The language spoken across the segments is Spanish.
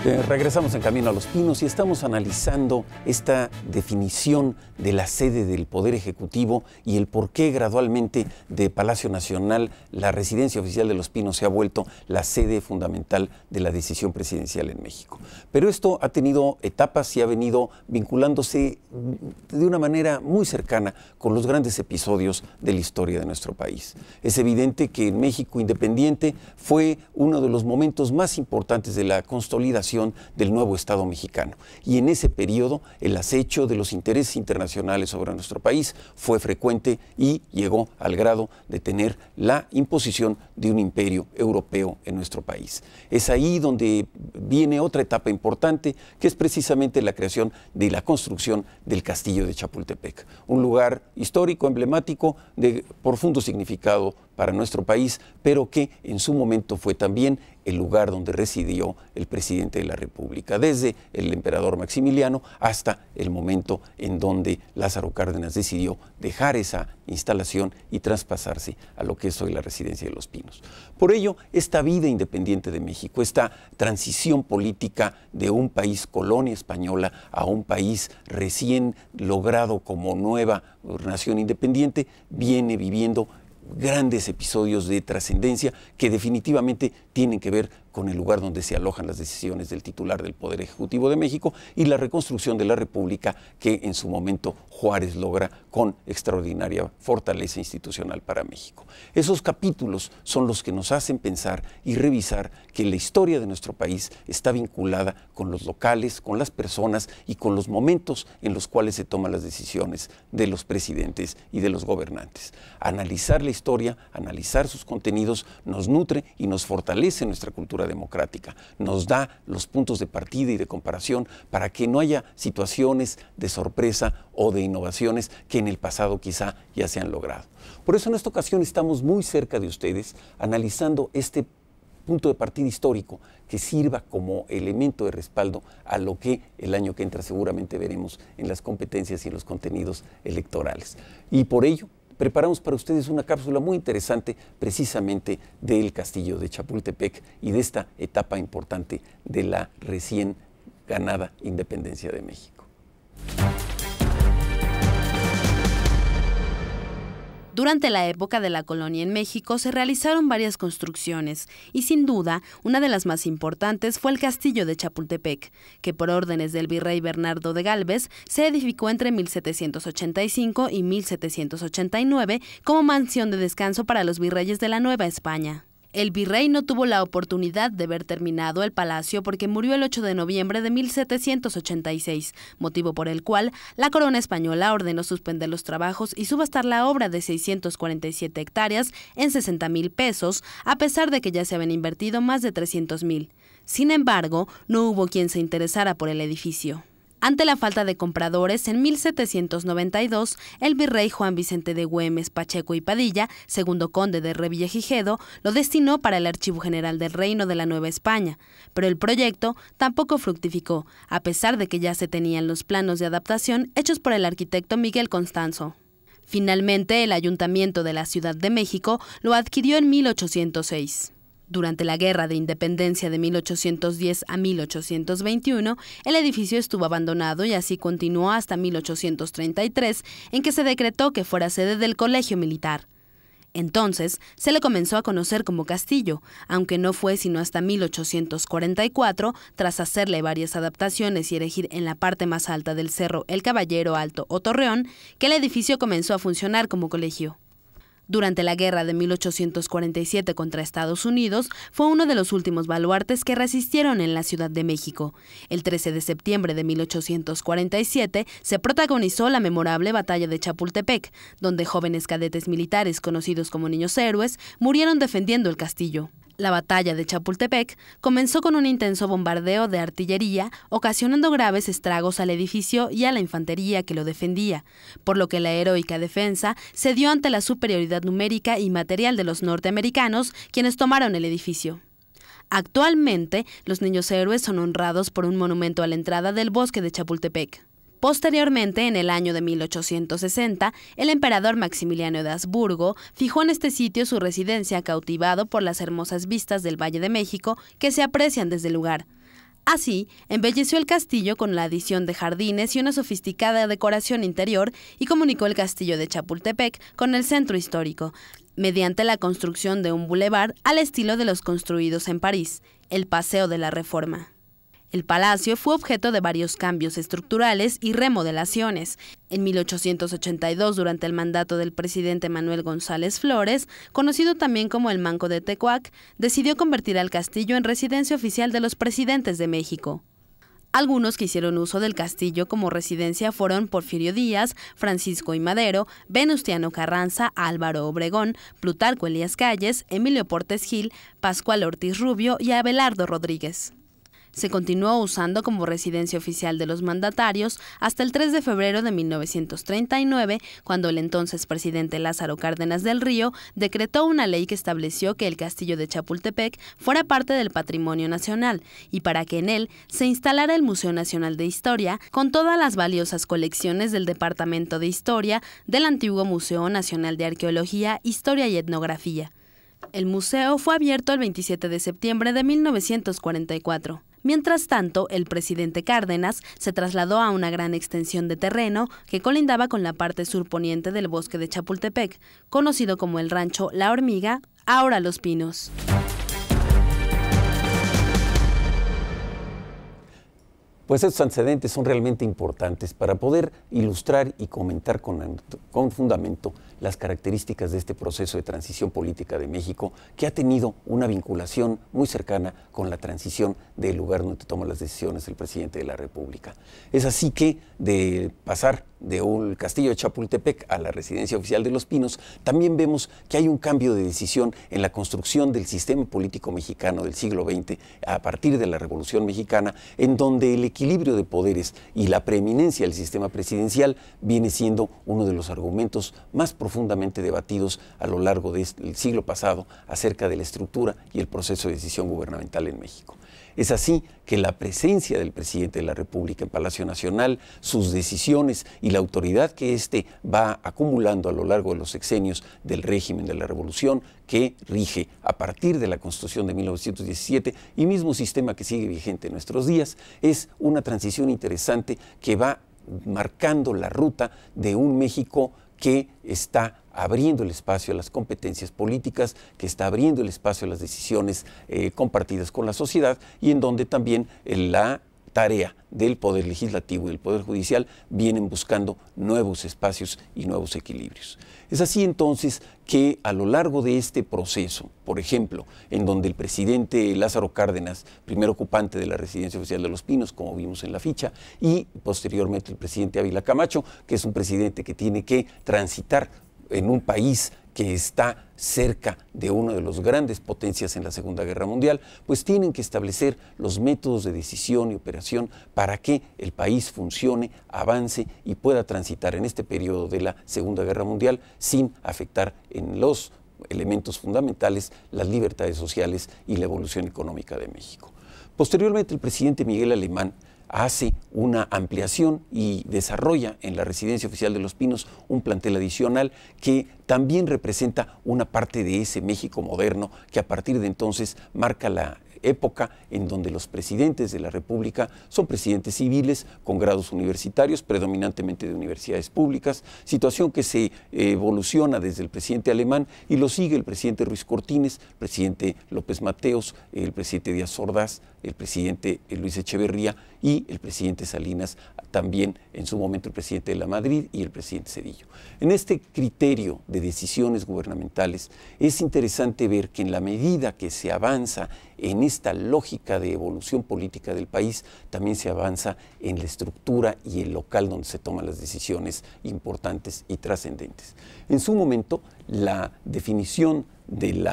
Regresamos en Camino a los Pinos y estamos analizando esta definición de la sede del Poder Ejecutivo y el por qué gradualmente de Palacio Nacional la residencia oficial de Los Pinos se ha vuelto la sede fundamental de la decisión presidencial en México. Pero esto ha tenido etapas y ha venido vinculándose de una manera muy cercana con los grandes episodios de la historia de nuestro país. Es evidente que en México independiente fue uno de los momentos más importantes de la consolidación del nuevo Estado mexicano. Y en ese periodo el acecho de los intereses internacionales sobre nuestro país fue frecuente y llegó al grado de tener la imposición de un imperio europeo en nuestro país. Es ahí donde viene otra etapa importante, que es precisamente la creación de la construcción del Castillo de Chapultepec, un lugar histórico, emblemático, de profundo significado para nuestro país, pero que en su momento fue también el lugar donde residió el presidente de la República, desde el emperador Maximiliano hasta el momento en donde Lázaro Cárdenas decidió dejar esa instalación y traspasarse a lo que es hoy la residencia de Los Pinos. Por ello, esta vida independiente de México, esta transición política de un país colonia española a un país recién logrado como nueva nación independiente, viene viviendo grandes episodios de trascendencia que definitivamente tienen que ver con el lugar donde se alojan las decisiones del titular del Poder Ejecutivo de México y la reconstrucción de la República que en su momento Juárez logra con extraordinaria fortaleza institucional para México. Esos capítulos son los que nos hacen pensar y revisar que la historia de nuestro país está vinculada con los locales, con las personas y con los momentos en los cuales se toman las decisiones de los presidentes y de los gobernantes. Analizar la historia, analizar sus contenidos, nos nutre y nos fortalece nuestra cultura democrática, nos da los puntos de partida y de comparación para que no haya situaciones de sorpresa o de innovaciones que en el pasado quizá ya se han logrado. Por eso en esta ocasión estamos muy cerca de ustedes analizando este punto de partida histórico que sirva como elemento de respaldo a lo que el año que entra seguramente veremos en las competencias y en los contenidos electorales. Y por ello preparamos para ustedes una cápsula muy interesante precisamente del Castillo de Chapultepec y de esta etapa importante de la recién ganada independencia de México. Durante la época de la colonia en México se realizaron varias construcciones y sin duda una de las más importantes fue el Castillo de Chapultepec, que por órdenes del virrey Bernardo de Gálvez se edificó entre 1785 y 1789 como mansión de descanso para los virreyes de la Nueva España. El virrey no tuvo la oportunidad de ver terminado el palacio porque murió el 8 de noviembre de 1786, motivo por el cual la corona española ordenó suspender los trabajos y subastar la obra de 647 hectáreas en 60,000 pesos, a pesar de que ya se habían invertido más de 300,000. Sin embargo, no hubo quien se interesara por el edificio. Ante la falta de compradores, en 1792, el virrey Juan Vicente de Güemes, Pacheco y Padilla, segundo conde de Revillagigedo, lo destinó para el Archivo General del Reino de la Nueva España, pero el proyecto tampoco fructificó, a pesar de que ya se tenían los planos de adaptación hechos por el arquitecto Miguel Constanzo. Finalmente, el Ayuntamiento de la Ciudad de México lo adquirió en 1806. Durante la Guerra de Independencia de 1810 a 1821, el edificio estuvo abandonado y así continuó hasta 1833, en que se decretó que fuera sede del Colegio Militar. Entonces, se le comenzó a conocer como Castillo, aunque no fue sino hasta 1844, tras hacerle varias adaptaciones y erigir en la parte más alta del cerro el Caballero Alto o Torreón, que el edificio comenzó a funcionar como colegio. Durante la guerra de 1847 contra Estados Unidos, fue uno de los últimos baluartes que resistieron en la Ciudad de México. El 13 de septiembre de 1847 se protagonizó la memorable Batalla de Chapultepec, donde jóvenes cadetes militares conocidos como niños héroes murieron defendiendo el castillo. La batalla de Chapultepec comenzó con un intenso bombardeo de artillería, ocasionando graves estragos al edificio y a la infantería que lo defendía, por lo que la heroica defensa se dio ante la superioridad numérica y material de los norteamericanos, quienes tomaron el edificio. Actualmente, los niños héroes son honrados por un monumento a la entrada del bosque de Chapultepec. Posteriormente, en el año de 1860, el emperador Maximiliano de Habsburgo fijó en este sitio su residencia, cautivado por las hermosas vistas del Valle de México que se aprecian desde el lugar. Así, embelleció el castillo con la adición de jardines y una sofisticada decoración interior y comunicó el castillo de Chapultepec con el centro histórico, mediante la construcción de un bulevar al estilo de los construidos en París, el Paseo de la Reforma. El palacio fue objeto de varios cambios estructurales y remodelaciones. En 1882, durante el mandato del presidente Manuel González Flores, conocido también como el Manco de Tecuac, decidió convertir al castillo en residencia oficial de los presidentes de México. Algunos que hicieron uso del castillo como residencia fueron Porfirio Díaz, Francisco I. Madero, Venustiano Carranza, Álvaro Obregón, Plutarco Elías Calles, Emilio Portes Gil, Pascual Ortiz Rubio y Abelardo Rodríguez. Se continuó usando como residencia oficial de los mandatarios hasta el 3 de febrero de 1939, cuando el entonces presidente Lázaro Cárdenas del Río decretó una ley que estableció que el castillo de Chapultepec fuera parte del patrimonio nacional y para que en él se instalara el Museo Nacional de Historia con todas las valiosas colecciones del Departamento de Historia del antiguo Museo Nacional de Arqueología, Historia y Etnografía. El museo fue abierto el 27 de septiembre de 1944. Mientras tanto, el presidente Cárdenas se trasladó a una gran extensión de terreno que colindaba con la parte surponiente del bosque de Chapultepec, conocido como el rancho La Hormiga, ahora Los Pinos. Pues estos antecedentes son realmente importantes para poder ilustrar y comentar con fundamento las características de este proceso de transición política de México, que ha tenido una vinculación muy cercana con la transición del lugar donde toma las decisiones el presidente de la República. Es así que de pasar de un castillo de Chapultepec a la residencia oficial de Los Pinos, también vemos que hay un cambio de decisión en la construcción del sistema político mexicano del siglo XX a partir de la Revolución Mexicana, en donde el equilibrio de poderes y la preeminencia del sistema presidencial viene siendo uno de los argumentos más profundamente debatidos a lo largo del siglo pasado acerca de la estructura y el proceso de decisión gubernamental en México. Es así que la presencia del presidente de la República en Palacio Nacional, sus decisiones y la autoridad que éste va acumulando a lo largo de los sexenios del régimen de la Revolución, que rige a partir de la Constitución de 1917 y mismo sistema que sigue vigente en nuestros días, es una transición interesante que va marcando la ruta de un México que está abriendo el espacio a las competencias políticas, que está abriendo el espacio a las decisiones compartidas con la sociedad y en donde también la tarea del Poder Legislativo y del Poder Judicial vienen buscando nuevos espacios y nuevos equilibrios. Es así entonces que a lo largo de este proceso, por ejemplo, en donde el presidente Lázaro Cárdenas, primer ocupante de la residencia oficial de Los Pinos, como vimos en la ficha, y posteriormente el presidente Ávila Camacho, que es un presidente que tiene que transitar en un país que está cerca de una de las grandes potencias en la Segunda Guerra Mundial, pues tienen que establecer los métodos de decisión y operación para que el país funcione, avance y pueda transitar en este periodo de la Segunda Guerra Mundial sin afectar en los elementos fundamentales las libertades sociales y la evolución económica de México. Posteriormente, el presidente Miguel Alemán hace una ampliación y desarrolla en la residencia oficial de Los Pinos un plantel adicional que también representa una parte de ese México moderno que a partir de entonces marca la época en donde los presidentes de la República son presidentes civiles con grados universitarios, predominantemente de universidades públicas, situación que se evoluciona desde el presidente Alemán y lo sigue el presidente Ruiz Cortines, el presidente López Mateos, el presidente Díaz Ordaz, el presidente Luis Echeverría y el presidente Salinas, también en su momento el presidente de la Madrid y el presidente Zedillo. En este criterio de decisiones gubernamentales es interesante ver que en la medida que se avanza en esta lógica de evolución política del país, también se avanza en la estructura y el local donde se toman las decisiones importantes y trascendentes. En su momento, la definición del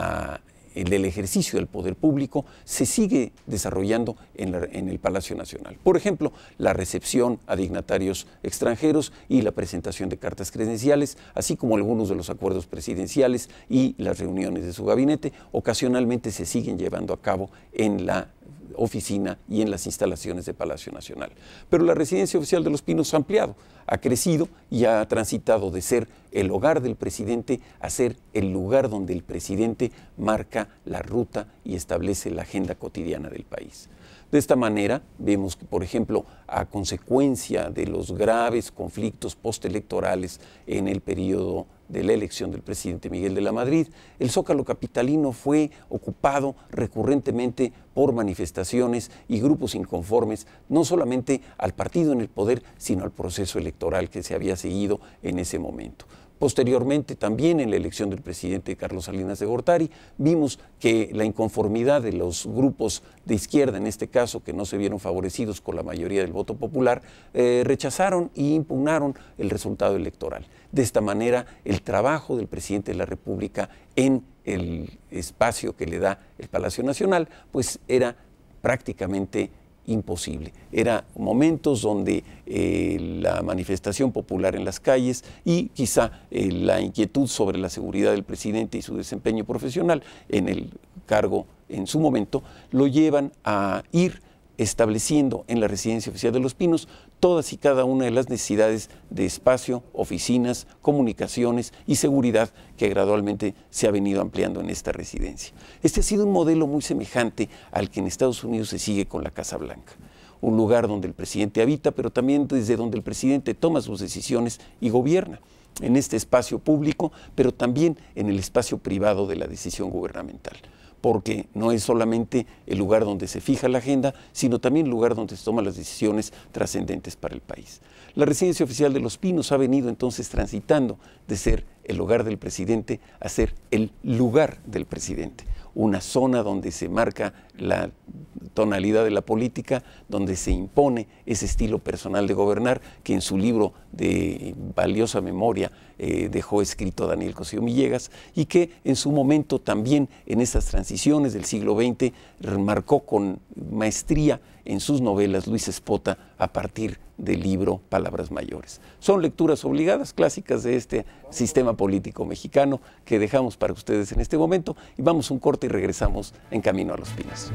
ejercicio del poder público se sigue desarrollando en el Palacio Nacional. Por ejemplo, la recepción a dignatarios extranjeros y la presentación de cartas credenciales, así como algunos de los acuerdos presidenciales y las reuniones de su gabinete, ocasionalmente se siguen llevando a cabo en la oficina y en las instalaciones de Palacio Nacional. Pero la residencia oficial de Los Pinos ha ampliado, ha crecido y ha transitado de ser el hogar del presidente a ser el lugar donde el presidente marca la ruta y establece la agenda cotidiana del país. De esta manera, vemos que, por ejemplo, a consecuencia de los graves conflictos postelectorales en el periodo de la elección del presidente Miguel de la Madrid, el Zócalo capitalino fue ocupado recurrentemente por manifestaciones y grupos inconformes, no solamente al partido en el poder, sino al proceso electoral que se había seguido en ese momento. Posteriormente, también en la elección del presidente Carlos Salinas de Gortari, vimos que la inconformidad de los grupos de izquierda, en este caso, que no se vieron favorecidos con la mayoría del voto popular, rechazaron e impugnaron el resultado electoral. De esta manera, el trabajo del presidente de la República en el espacio que le da el Palacio Nacional, pues era prácticamente imposible. Eran momentos donde la manifestación popular en las calles y quizá la inquietud sobre la seguridad del presidente y su desempeño profesional en el cargo en su momento lo llevan a ir estableciendo en la Residencia Oficial de Los Pinos todas y cada una de las necesidades de espacio, oficinas, comunicaciones y seguridad que gradualmente se ha venido ampliando en esta residencia. Este ha sido un modelo muy semejante al que en Estados Unidos se sigue con la Casa Blanca. Un lugar donde el presidente habita, pero también desde donde el presidente toma sus decisiones y gobierna. En este espacio público, pero también en el espacio privado de la decisión gubernamental. Porque no es solamente el lugar donde se fija la agenda, sino también el lugar donde se toman las decisiones trascendentes para el país. La Residencia Oficial de Los Pinos ha venido entonces transitando de ser el hogar del presidente a ser el lugar del presidente. Una zona donde se marca la tonalidad de la política, donde se impone ese estilo personal de gobernar que en su libro de valiosa memoria dejó escrito Daniel Cosío Villegas y que en su momento también en estas transiciones del siglo XX remarcó con maestría en sus novelas Luis Espota a partir del libro Palabras Mayores. Son lecturas obligadas, clásicas de este sistema político mexicano que dejamos para ustedes en este momento y vamos a un corte y regresamos en Camino a Los Pinos.